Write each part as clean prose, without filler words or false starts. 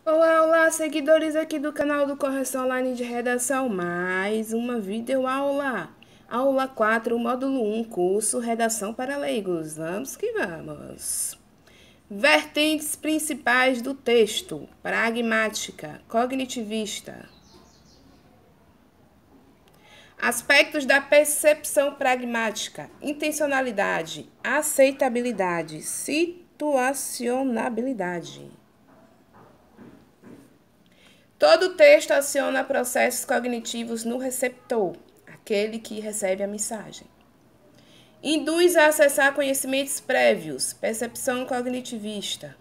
Olá, olá, seguidores aqui do canal do Correção Online de Redação. Mais uma videoaula. Aula 4, módulo 1, curso Redação para Leigos. Vamos que vamos. Vertentes principais do texto: pragmática, cognitivista. Aspectos da percepção pragmática: intencionalidade, aceitabilidade, situacionabilidade. Todo texto aciona processos cognitivos no receptor, aquele que recebe a mensagem. Induz a acessar conhecimentos prévios, percepção cognitivista.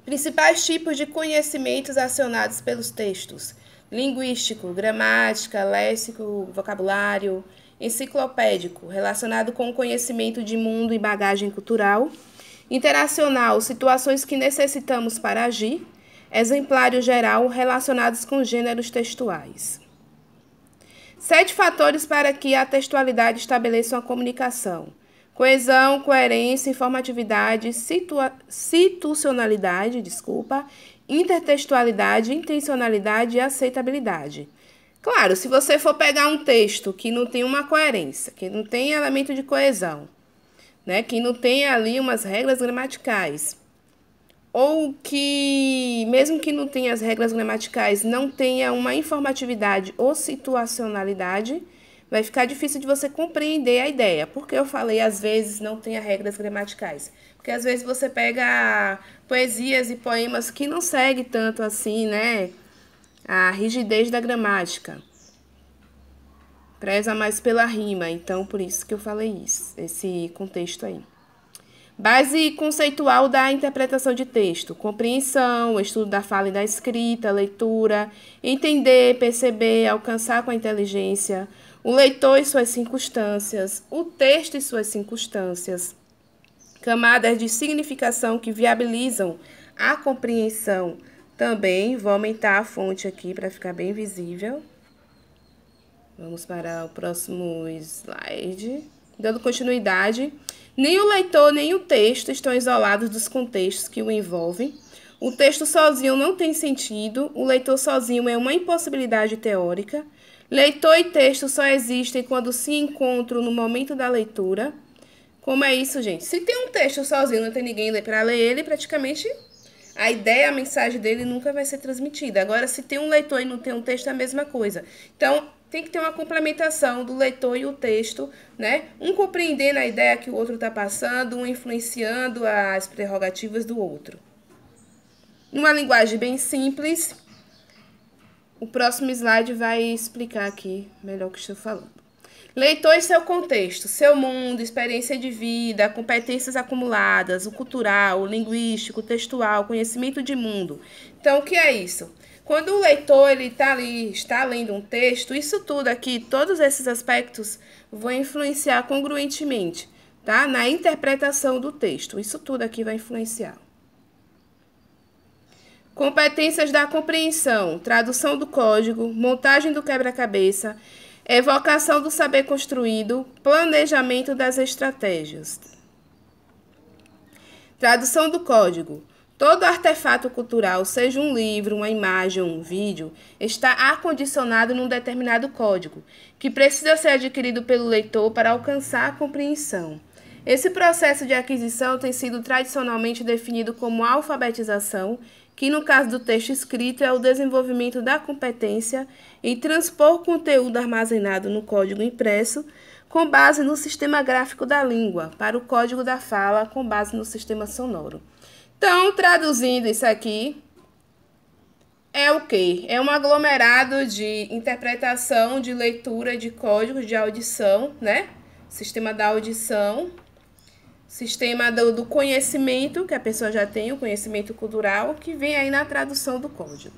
Principais tipos de conhecimentos acionados pelos textos: linguístico, gramática, léxico, vocabulário, enciclopédico, relacionado com o conhecimento de mundo e bagagem cultural, interacional, situações que necessitamos para agir, exemplário geral, relacionados com gêneros textuais. 7 fatores para que a textualidade estabeleça uma comunicação: coesão, coerência, informatividade, institucionalidade, intertextualidade, intencionalidade e aceitabilidade. Claro, se você for pegar um texto que não tem uma coerência, que não tem elemento de coesão, né, que não tem ali umas regras gramaticais, ou que, mesmo que não tenha as regras gramaticais, não tenha uma informatividade ou situacionalidade, vai ficar difícil de você compreender a ideia. Porque eu falei, às vezes, não tenha regras gramaticais. Porque, às vezes, você pega poesias e poemas que não seguem tanto assim, né, a rigidez da gramática. Preza mais pela rima, então, por isso que eu falei isso, esse contexto aí. Base conceitual da interpretação de texto: compreensão, estudo da fala e da escrita, leitura, entender, perceber, alcançar com a inteligência, o leitor e suas circunstâncias, o texto e suas circunstâncias, camadas de significação que viabilizam a compreensão. Também vou aumentar a fonte aqui para ficar bem visível. Vamos para o próximo slide. Dando continuidade. Nem o leitor nem o texto estão isolados dos contextos que o envolvem. O texto sozinho não tem sentido, o leitor sozinho é uma impossibilidade teórica. Leitor e texto só existem quando se encontram no momento da leitura. Como é isso, gente? Se tem um texto sozinho, não tem ninguém para ler ele, praticamente a ideia, a mensagem dele nunca vai ser transmitida. Agora, se tem um leitor e não tem um texto, é a mesma coisa. Então, tem que ter uma complementação do leitor e o texto, né? Um compreendendo a ideia que o outro está passando, um influenciando as prerrogativas do outro. Numa linguagem bem simples, o próximo slide vai explicar aqui melhor o que estou falando. Leitor e seu contexto, seu mundo, experiência de vida, competências acumuladas, o cultural, o linguístico, o textual, conhecimento de mundo. Então, o que é isso? Quando o leitor está lendo um texto, isso tudo aqui, todos esses aspectos vão influenciar congruentemente, tá? Na interpretação do texto. Isso tudo aqui vai influenciar. Competências da compreensão, tradução do código, montagem do quebra-cabeça, evocação do saber construído, planejamento das estratégias. Tradução do código. Todo artefato cultural, seja um livro, uma imagem ou um vídeo, está acondicionado num determinado código, que precisa ser adquirido pelo leitor para alcançar a compreensão. Esse processo de aquisição tem sido tradicionalmente definido como alfabetização, que no caso do texto escrito é o desenvolvimento da competência em transpor conteúdo armazenado no código impresso com base no sistema gráfico da língua para o código da fala com base no sistema sonoro. Então, traduzindo isso aqui, é o quê? É um aglomerado de interpretação, de leitura de códigos de audição, né? Sistema da audição, sistema do conhecimento, que a pessoa já tem, o conhecimento cultural, que vem aí na tradução do código.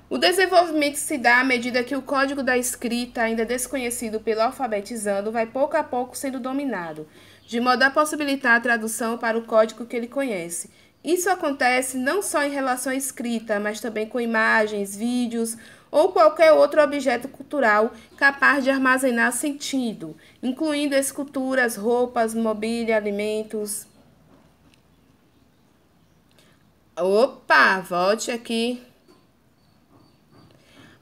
O desenvolvimento se dá à medida que o código da escrita, ainda desconhecido pelo alfabetizando, vai pouco a pouco sendo dominado, de modo a possibilitar a tradução para o código que ele conhece. Isso acontece não só em relação à escrita, mas também com imagens, vídeos ou qualquer outro objeto cultural capaz de armazenar sentido, incluindo esculturas, roupas, mobília, alimentos. Opa, volte aqui.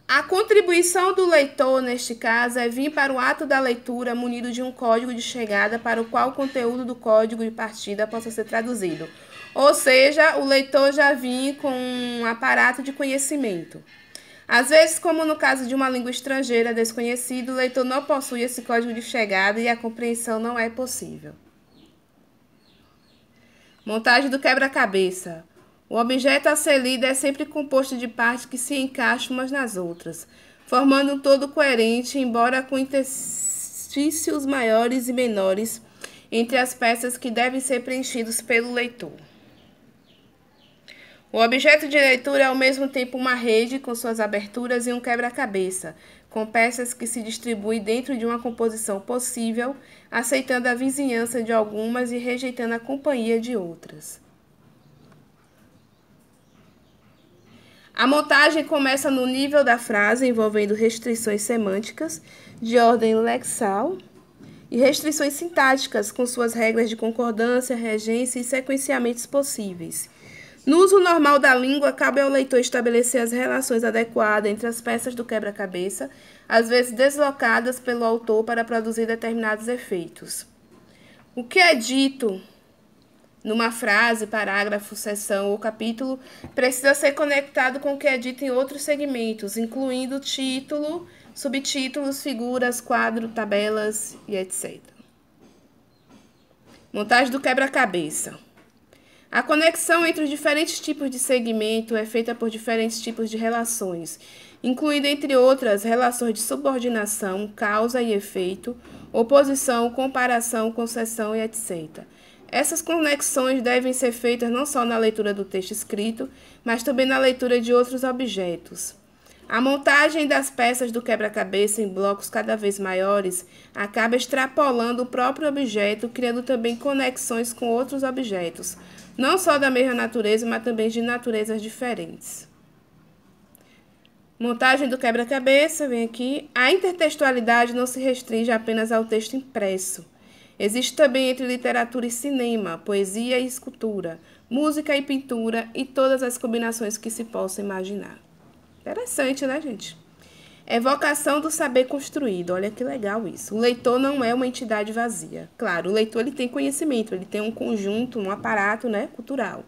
A contribuição do leitor, neste caso, é vir para o ato da leitura munido de um código de chegada para o qual o conteúdo do código de partida possa ser traduzido. Ou seja, o leitor já vem com um aparato de conhecimento. Às vezes, como no caso de uma língua estrangeira desconhecida, o leitor não possui esse código de chegada e a compreensão não é possível. Montagem do quebra-cabeça. O objeto a ser lido é sempre composto de partes que se encaixam umas nas outras, formando um todo coerente, embora com interstícios maiores e menores entre as peças que devem ser preenchidos pelo leitor. O objeto de leitura é ao mesmo tempo uma rede com suas aberturas e um quebra-cabeça, com peças que se distribuem dentro de uma composição possível, aceitando a vizinhança de algumas e rejeitando a companhia de outras. A montagem começa no nível da frase, envolvendo restrições semânticas de ordem lexal e restrições sintáticas, com suas regras de concordância, regência e sequenciamentos possíveis. No uso normal da língua, cabe ao leitor estabelecer as relações adequadas entre as peças do quebra-cabeça, às vezes deslocadas pelo autor para produzir determinados efeitos. O que é dito numa frase, parágrafo, seção ou capítulo precisa ser conectado com o que é dito em outros segmentos, incluindo título, subtítulos, figuras, quadro, tabelas e etc. Montagem do quebra-cabeça. A conexão entre os diferentes tipos de segmento é feita por diferentes tipos de relações, incluindo, entre outras, relações de subordinação, causa e efeito, oposição, comparação, concessão e etc. Essas conexões devem ser feitas não só na leitura do texto escrito, mas também na leitura de outros objetos. A montagem das peças do quebra-cabeça em blocos cada vez maiores acaba extrapolando o próprio objeto, criando também conexões com outros objetos, não só da mesma natureza, mas também de naturezas diferentes. Montagem do quebra-cabeça, vem aqui. A intertextualidade não se restringe apenas ao texto impresso. Existe também entre literatura e cinema, poesia e escultura, música e pintura e todas as combinações que se possam imaginar. Interessante, né, gente? Evocação do saber construído. Olha que legal isso. O leitor não é uma entidade vazia. Claro, o leitor ele tem conhecimento, ele tem um conjunto, um aparato, né, cultural.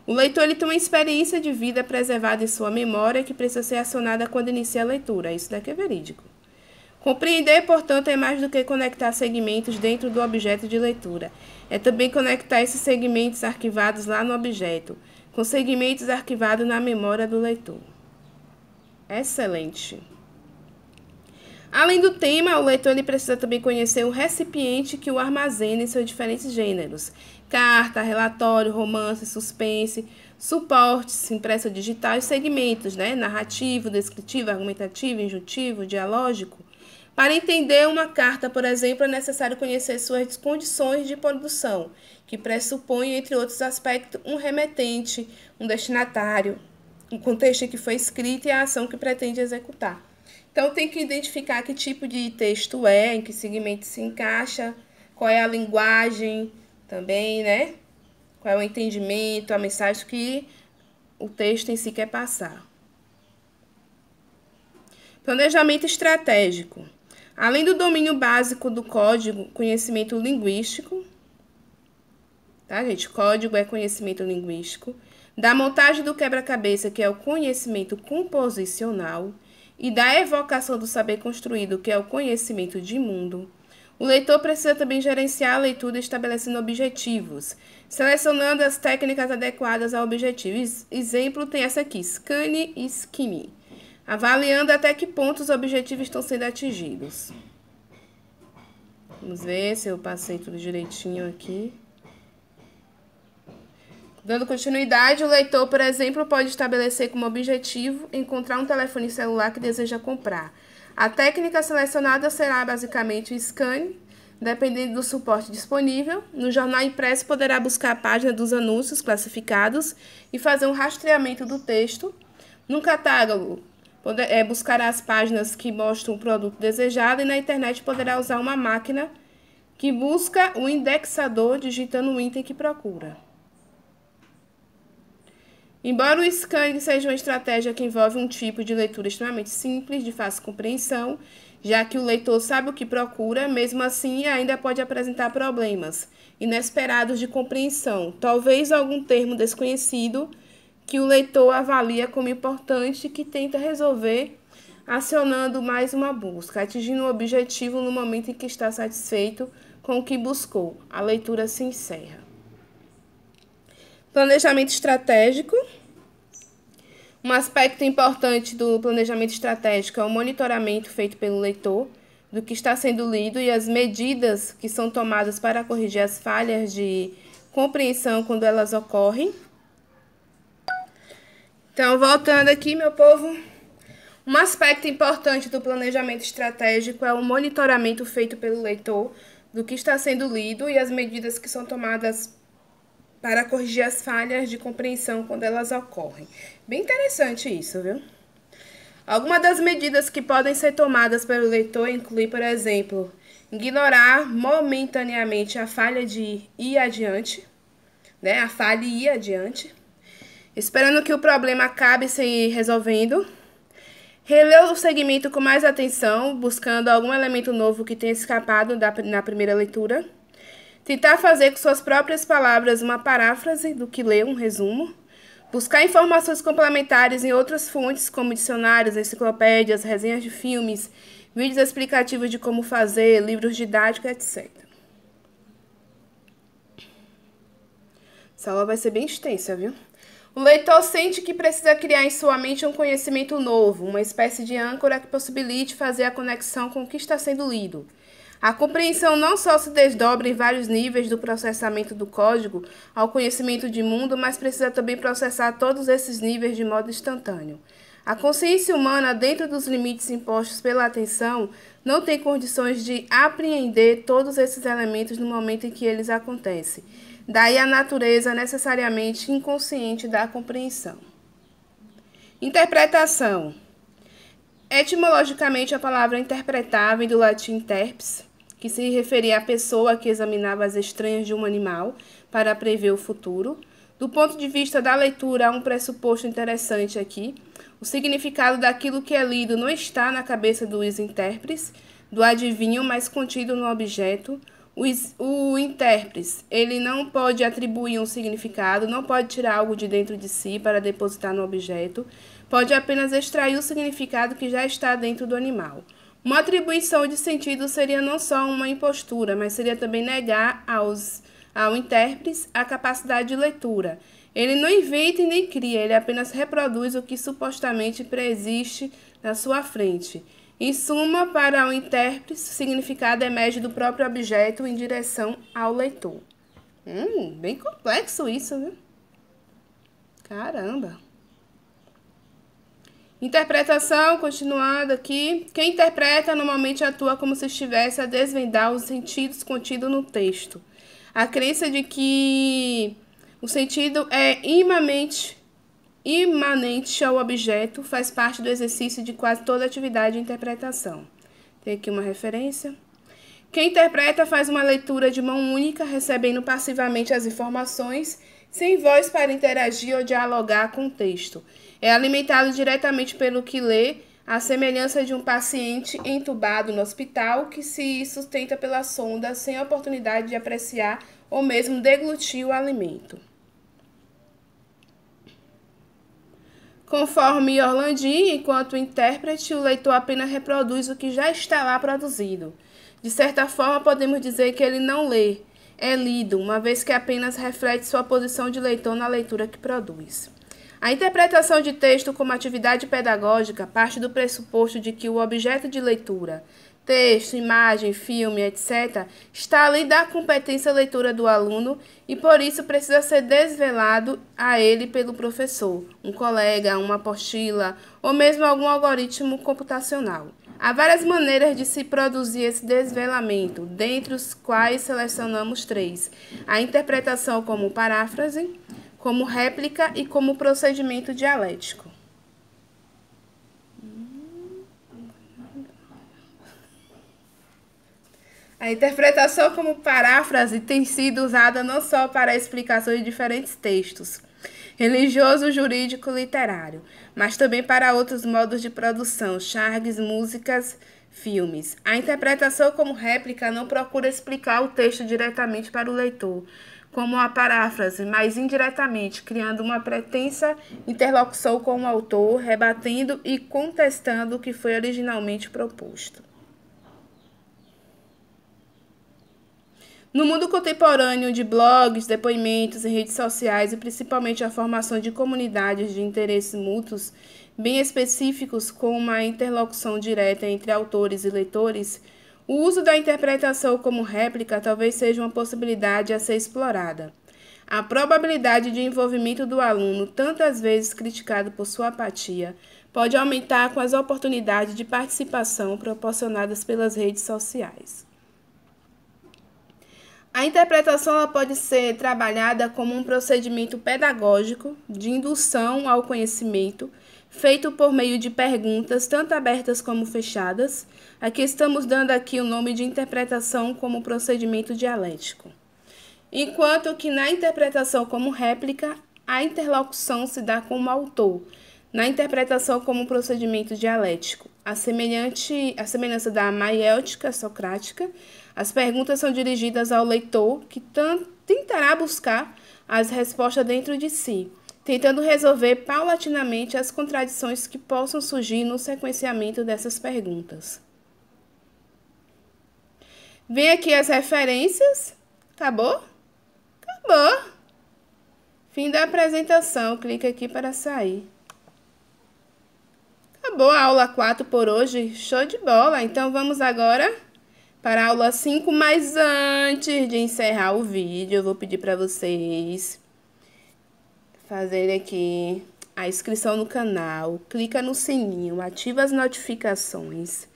O leitor ele tem uma experiência de vida preservada em sua memória que precisa ser acionada quando inicia a leitura. Isso daqui é verídico. Compreender, portanto, é mais do que conectar segmentos dentro do objeto de leitura. É também conectar esses segmentos arquivados lá no objeto, com segmentos arquivados na memória do leitor. Excelente. Além do tema, o leitor ele precisa também conhecer o recipiente que o armazena em seus diferentes gêneros. Carta, relatório, romance, suspense, suportes, impresso digital e segmentos, né? Narrativo, descritivo, argumentativo, injuntivo, dialógico. Para entender uma carta, por exemplo, é necessário conhecer suas condições de produção, que pressupõem, entre outros aspectos, um remetente, um destinatário, o contexto em que foi escrito e a ação que pretende executar. Então, tem que identificar que tipo de texto é, em que segmento se encaixa, qual é a linguagem também, né? Qual é o entendimento, a mensagem que o texto em si quer passar. Planejamento estratégico. Além do domínio básico do código, conhecimento linguístico, tá, gente? Código é conhecimento linguístico. Da montagem do quebra-cabeça, que é o conhecimento composicional, e da evocação do saber construído, que é o conhecimento de mundo. O leitor precisa também gerenciar a leitura estabelecendo objetivos, selecionando as técnicas adequadas ao objetivo. Exemplo tem essa aqui, scanne e skimme, avaliando até que ponto os objetivos estão sendo atingidos. Vamos ver se eu passei tudo direitinho aqui. Dando continuidade, o leitor, por exemplo, pode estabelecer como objetivo encontrar um telefone celular que deseja comprar. A técnica selecionada será basicamente o scan, dependendo do suporte disponível. No jornal impresso, poderá buscar a página dos anúncios classificados e fazer um rastreamento do texto. No catálogo, buscará as páginas que mostram o produto desejado e na internet poderá usar uma máquina que busca o indexador digitando o item que procura. Embora o scanning seja uma estratégia que envolve um tipo de leitura extremamente simples, de fácil compreensão, já que o leitor sabe o que procura, mesmo assim ainda pode apresentar problemas inesperados de compreensão, talvez algum termo desconhecido que o leitor avalia como importante e que tenta resolver acionando mais uma busca, atingindo o objetivo no momento em que está satisfeito com o que buscou. A leitura se encerra. Planejamento estratégico. Um aspecto importante do planejamento estratégico é o monitoramento feito pelo leitor do que está sendo lido e as medidas que são tomadas para corrigir as falhas de compreensão quando elas ocorrem. Então, voltando aqui, meu povo, um aspecto importante do planejamento estratégico é o monitoramento feito pelo leitor do que está sendo lido e as medidas que são tomadas para corrigir as falhas de compreensão quando elas ocorrem. Bem interessante isso, viu? Algumas das medidas que podem ser tomadas pelo leitor incluem, por exemplo, ignorar momentaneamente a falha de ir adiante, né? A falha e ir adiante, esperando que o problema acabe se resolvendo. Reler o segmento com mais atenção, buscando algum elemento novo que tenha escapado na primeira leitura. Tentar fazer com suas próprias palavras uma paráfrase do que leu, um resumo. Buscar informações complementares em outras fontes, como dicionários, enciclopédias, resenhas de filmes, vídeos explicativos de como fazer, livros didáticos, etc. Essa aula vai ser bem extensa, viu? O leitor sente que precisa criar em sua mente um conhecimento novo, uma espécie de âncora que possibilite fazer a conexão com o que está sendo lido. A compreensão não só se desdobra em vários níveis do processamento do código ao conhecimento de mundo, mas precisa também processar todos esses níveis de modo instantâneo. A consciência humana, dentro dos limites impostos pela atenção, não tem condições de apreender todos esses elementos no momento em que eles acontecem. Daí a natureza necessariamente inconsciente da compreensão. Interpretação. Etimologicamente, a palavra interpretar vem do latim interpes, que se referia à pessoa que examinava as estranhas de um animal para prever o futuro. Do ponto de vista da leitura, há um pressuposto interessante aqui. O significado daquilo que é lido não está na cabeça dos intérpretes, do adivinho, mas contido no objeto. O intérprete, ele não pode atribuir um significado, não pode tirar algo de dentro de si para depositar no objeto, pode apenas extrair o significado que já está dentro do animal. Uma atribuição de sentido seria não só uma impostura, mas seria também negar ao intérprete a capacidade de leitura. Ele não inventa e nem cria, ele apenas reproduz o que supostamente preexiste na sua frente. Em suma, para o intérprete, o significado emerge do próprio objeto em direção ao leitor. Bem complexo isso, viu? Caramba! Interpretação, continuando aqui. Quem interpreta normalmente atua como se estivesse a desvendar os sentidos contidos no texto. A crença de que o sentido é imanente ao objeto faz parte do exercício de quase toda atividade de interpretação. Tem aqui uma referência. Quem interpreta faz uma leitura de mão única, recebendo passivamente as informações, sem voz para interagir ou dialogar com o texto. É alimentado diretamente pelo que lê, à semelhança de um paciente entubado no hospital que se sustenta pela sonda sem oportunidade de apreciar ou mesmo deglutir o alimento. Conforme Orlandi, enquanto intérprete, o leitor apenas reproduz o que já está lá produzido. De certa forma, podemos dizer que ele não lê, é lido, uma vez que apenas reflete sua posição de leitor na leitura que produz. A interpretação de texto como atividade pedagógica parte do pressuposto de que o objeto de leitura, texto, imagem, filme, etc., está além da competência leitura do aluno e, por isso, precisa ser desvelado a ele pelo professor, um colega, uma apostila ou mesmo algum algoritmo computacional. Há várias maneiras de se produzir esse desvelamento, dentre os quais selecionamos 3. A interpretação como paráfrase, como réplica e como procedimento dialético. A interpretação como paráfrase tem sido usada não só para a explicação de diferentes textos. religioso, jurídico, literário, mas também para outros modos de produção, charges, músicas, filmes. A interpretação como réplica não procura explicar o texto diretamente para o leitor, como uma paráfrase, mas indiretamente, criando uma pretensa interlocução com o autor, rebatendo e contestando o que foi originalmente proposto. No mundo contemporâneo de blogs, depoimentos e redes sociais, e principalmente a formação de comunidades de interesses mútuos bem específicos com uma interlocução direta entre autores e leitores, o uso da interpretação como réplica talvez seja uma possibilidade a ser explorada. A probabilidade de envolvimento do aluno, tantas vezes criticado por sua apatia, pode aumentar com as oportunidades de participação proporcionadas pelas redes sociais. A interpretação ela pode ser trabalhada como um procedimento pedagógico de indução ao conhecimento, feito por meio de perguntas, tanto abertas como fechadas. Aqui estamos dando aqui o nome de interpretação como procedimento dialético. Enquanto que na interpretação como réplica, a interlocução se dá com o autor. Na interpretação como procedimento dialético, a semelhança da maiêutica socrática, as perguntas são dirigidas ao leitor, que tentará buscar as respostas dentro de si, tentando resolver paulatinamente as contradições que possam surgir no sequenciamento dessas perguntas. Vem aqui as referências. Acabou? Acabou. Fim da apresentação. Clique aqui para sair. Acabou a aula 4 por hoje. Show de bola. Então, vamos agora para a aula 5. Mas antes de encerrar o vídeo, eu vou pedir para vocês fazerem aqui a inscrição no canal. Clica no sininho, ativa as notificações.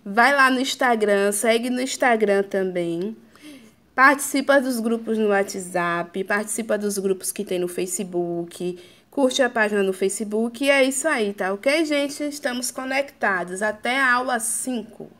Vai lá no Instagram, segue no Instagram também. Participa dos grupos no WhatsApp, participa dos grupos que tem no Facebook, curte a página no Facebook e é isso aí, tá ok, gente? Estamos conectados. Até a aula 5.